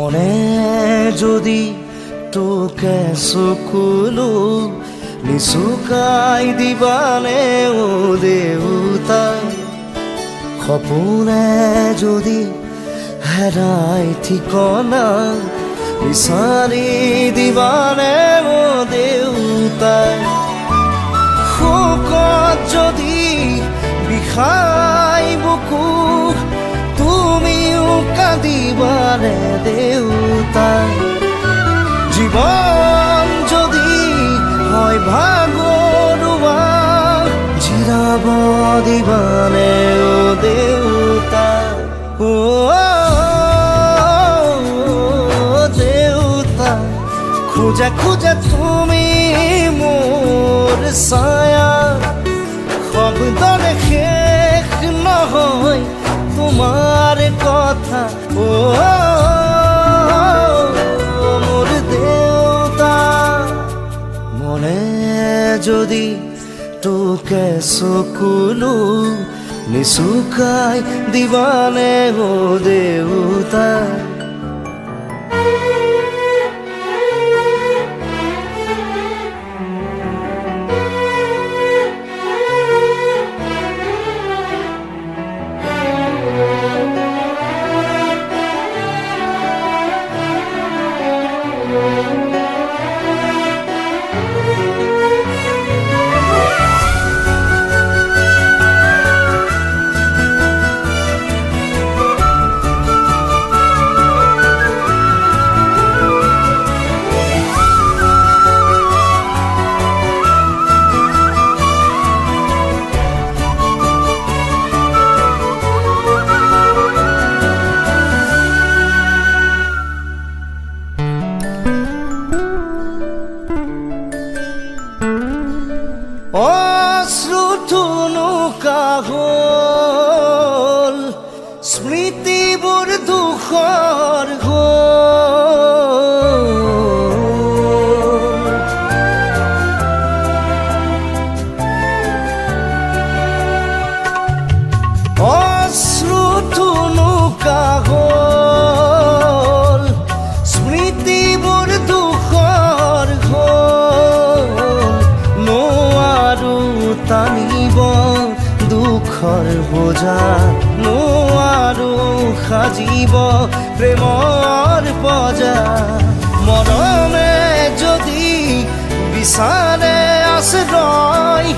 মনে যদি তোকে চকুলো নিচুকাই দিবানে ও দেউতা সপোনে যদি হেৰাই ঠিকনা বিচাৰি দিবানে ও দেউতা শোকত যদি বিষাই বুকু তুমিও কাঁদিবানে দেউতা জীৱন যদি হয় ভাগৰুৱা জিৰাব দিবানে ও দেউতা ও দেউতা খোজা খোজা তুমি মোৰ ছায়া শব্দৰে শেষ নহয় তোমাৰ কথা ও মোৰ দেউতা মনে যদি তোকে চকুলো নিচুকাই দিবানে ও দেউতা অশ্ৰুথুনুকা হ'ল স্মৃতিবোৰ দুখৰ অশ্ৰুথুনুকা হ'ল স্মৃতিবোৰ দুখৰ টানিব দুখৰ বোজা নোৱাৰো সাজিব প্ৰেমৰ পজা মৰমে যদি বিচাৰে আশ্ৰয়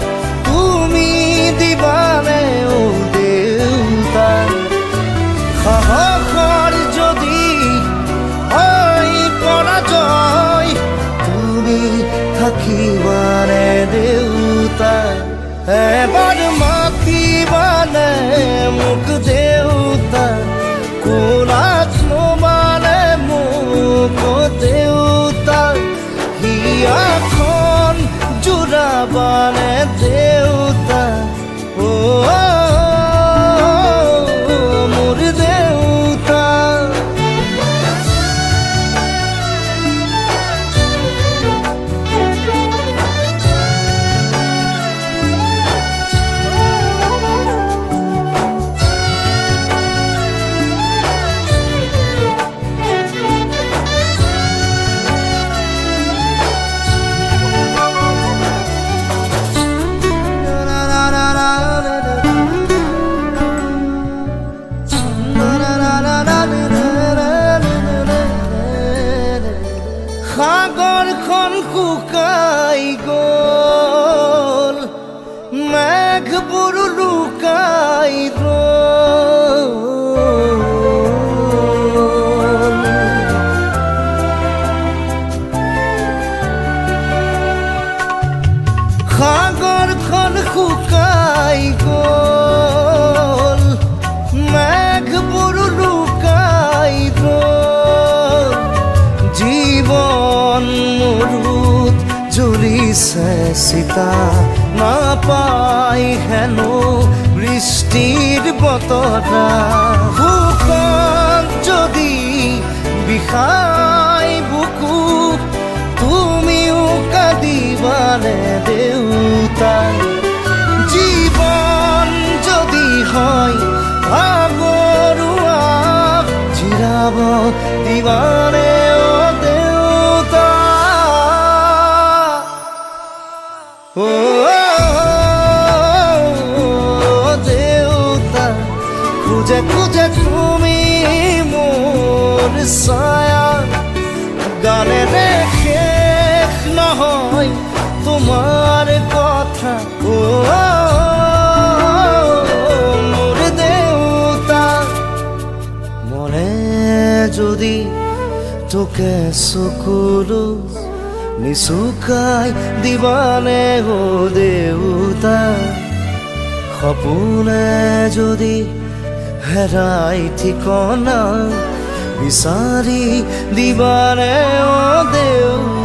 তুমি দিবানে ও দেউতা সাহসৰ যদি হয় পৰাজয় তুমি থাকিবানে দেউতা এবাৰ মাতিবানে মোক দেউতা কোলাত লবানে মোক দেউতা হিয়াখন জোৰাবানে দেউতা ও মোৰ দেউতা সাগৰখন শুকাই গ'ল মেঘবোৰ লুকাই ৰ'ল সাগৰখন শুকাই গ'ল মেঘবোৰ লুকাই ৰ'ল জীৱন মৰুত জ্বলিছে চিতা নাপাই হেনো বৃষ্টিৰ বতৰা শুকান যদি বিষাই বুকু তুমিও কাঁদিবানে দেউতা জীৱন যদি হয় ভাগৰুৱা জিৰাব দিব দিবানে ও দেউতা ও দেউতা খুঁজে খুঁজে তুমি মোর ছায়া গানে রেখে নহয় তোমার কথা ও মোর দেউতা মনে যদি তোকে চকুলো নিচুকাই দিবানে ও দেউতা সপোনে যদি হেৰাই ঠিকনা বিচাৰি দিবানে ও দেউতা